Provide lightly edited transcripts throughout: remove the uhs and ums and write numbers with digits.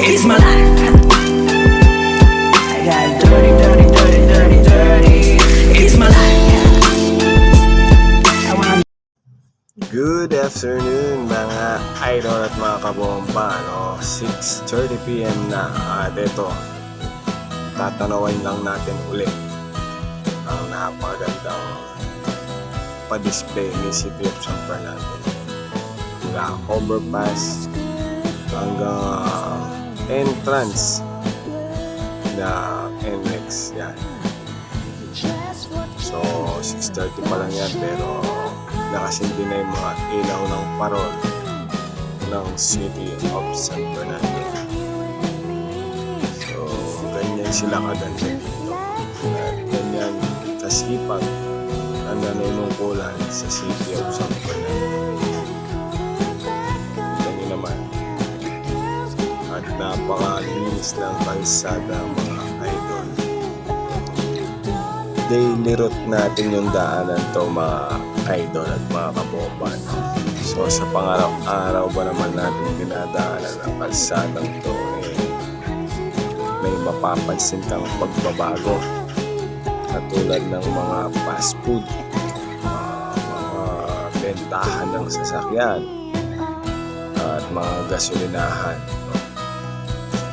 It's my life. I got dirty, dirty, dirty, dirty, dirty. It's my life. I wanna. Good afternoon mga idol at mga kabomba, no? 6:30 PM na. At ito, tatanawin lang natin ulit ang napagandang pa-display ni City of San Fernando. Mula overpass hanggang entrance na NLEX yan. So 6:30 pa lang yan, pero nakasindi na yung mga ilaw ng parol ng City of San Fernando. So ganyan sila kaganda dito at ganyan kasipag ang nanunungkulan sa City of San Fernando. Kita nyo naman, at napakalinis ng kalsada mga idol. Daily route natin yung daanan to mga idol at mga kabomba. So sa pangaraw-araw ba naman natin dinadaanan ang kalsadang to, may mapapansin kang pagbabago katulad ng mga fast food, mga bentahan ng sasakyan at mga gasolinahan.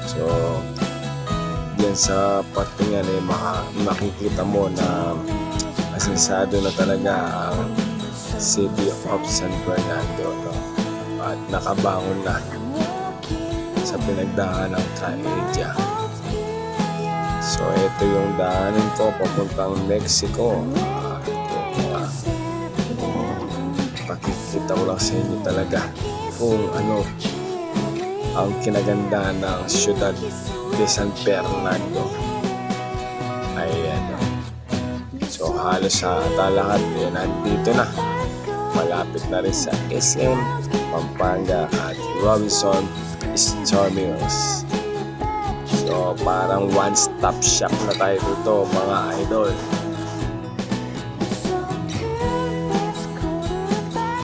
So yan sa parte nga na makikita mo na asensado na talaga ang City of San Fernando, no? At nakabangon na sa pinagdaan ng trahedya. So ito yung daanin ko papuntang Mexico. Pakikita ko lang sa inyo talaga kung ano ang kinaganda ng Ciudad de San Fernando. Ayan. So halos sa lahat nandito na. Malapit na rin sa SM, Pampanga at Robinson Star Mills. So parang one-stop shop na tayo dito mga idol.